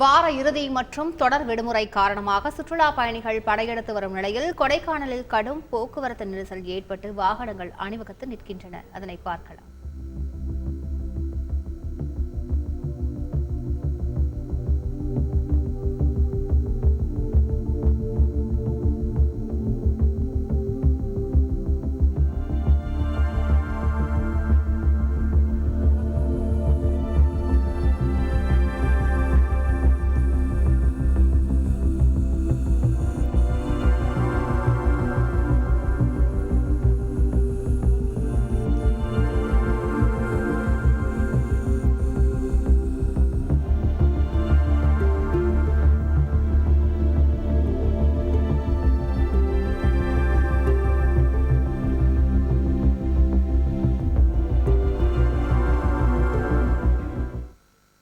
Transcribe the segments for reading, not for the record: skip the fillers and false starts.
வார இறுதி மற்றும் தொடர் விடுமுறை காரணமாக சுற்றுலா பயணிகள் படையெடுத்து வரும் நிலையில் கொடைக்கானலில் கடும் போக்குவரத்து நெரிசல் ஏற்பட்டு வாகனங்கள் அணிவகுத்து நிற்கின்றன. அதனை பார்க்கலாம்.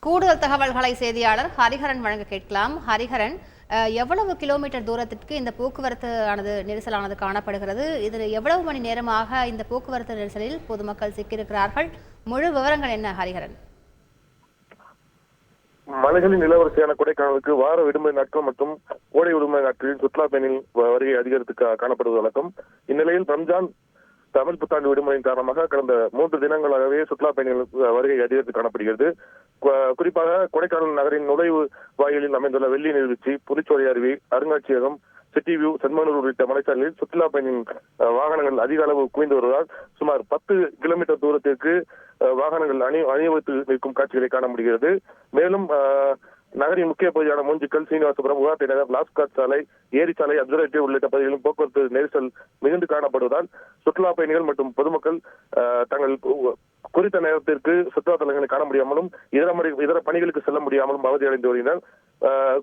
கூடுதல் தகவல்களை செய்தியாளர் ஹரிஹரன் வழங்க கேட்கலாம். ஹரிஹரன், எவ்வளவு கிலோமீட்டர் தூரத்திற்கு இந்த போக்குவரத்து ஆனது நெரிசலானது காணப்படுகிறது? இதில் எவ்வளவு மணி நேரமாக இந்த போக்குவரத்து நெரிசலில் பொதுமக்கள் சிக்கியிருக்கிறார்கள்? முழு விவரங்கள் என்ன ஹரிஹரன்? மலைகளின் நிலவரிசையான கொடைக்கானலுக்கு வார விடுமுறை நாட்கள் மற்றும் கோடை விடுமுறை நாட்களில் சுற்றுலா பயணிகள் வருகை அதிகரித்து காணப்படுவது வழக்கம். இந்நிலையில் ரம்ஜான் தமிழ் புத்தாண்டு விடுமுறையின் காரணமாக கடந்த 3 தினங்களாகவே சுற்றுலா பயணிகள் வருகை அதிகரித்து காணப்படுகிறது. குறிப்பாக கொடைக்கானல் நகரின் நுழைவு வாயிலில் அமைந்துள்ள வெள்ளி நீர்வீழ்ச்சி, புலிச்சோலை அருவி, அருங்காட்சியகம், சிட்டி வியூ, சென்மனூர் உள்ளிட்ட மலைச்சாலையில் சுற்றுலா பயணிகள் வாகனங்கள் அதிக அளவு குவிந்து வருவதால் சுமார் 10 கிலோமீட்டர் தூரத்திற்கு வாகனங்கள் அணிவகுத்து நிற்கும் காட்சிகளை காண முடிகிறது. மேலும் நகரின் முக்கிய பகுதியான மூஞ்சிக்கல், சீனிவாசபுரம், உகாட்டை நகர், லாஸ்காட் சாலை, ஏரி சாலை, அப்சர்வேட்டரி உள்ளிட்ட பகுதிகளிலும் போக்குவரத்து நெரிசல் மிகுந்து காணப்படுவதால் சுற்றுலா பயணிகள் மற்றும் பொதுமக்கள் தங்கள் குறித்த நேரத்திற்கு சுற்றுலா தலங்களை காண முடியாமலும் இதர பணிகளுக்கு செல்ல முடியாமலும் அவதியடைந்து வருகின்றனர்.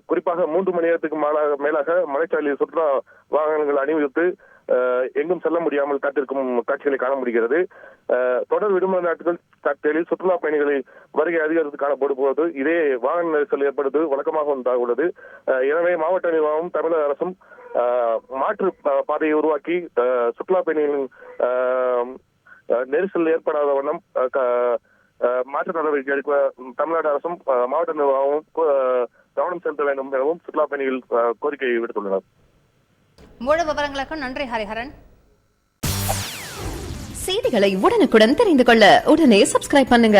குறிப்பாக 3 மணி நேரத்துக்கு மேலாக மலைச்சாலையில் சுற்றுலா வாகனங்கள் அணிவகுத்து எங்கும் செல்ல முடியாமல் காத்திருக்கும் காட்சிகளை காண முடிகிறது. தொடர் விடுமுறை நாட்களில் சுற்றுலா பயணிகளை வருகை அதிகரித்து காணப்படும் போது இதே வாகன நெரிசல் ஏற்படுவது வழக்கமாக ஒன்றாக உள்ளது. எனவே மாவட்ட நிர்வாகம், தமிழக அரசும் மாற்று பாதையை உருவாக்கி சுற்றுலா பயணிகளின் நெரிசல் ஏற்படாத வண்ணம் மாற்று நடவடிக்கை எடுக்க தமிழ்நாடு அரசும் மாவட்ட நிர்வாகமும் கவனம் செலுத்த வேண்டும் எனவும் சுற்றுலா பயணிகள் கோரிக்கை விடுத்துள்ளனர். முழு விவரங்களுக்கு நன்றி ஹரிஹரன். செய்திகளை உடனுக்குடன் தெரிந்து கொள்ள உடனே சப்ஸ்கிரைப் பண்ணுங்க.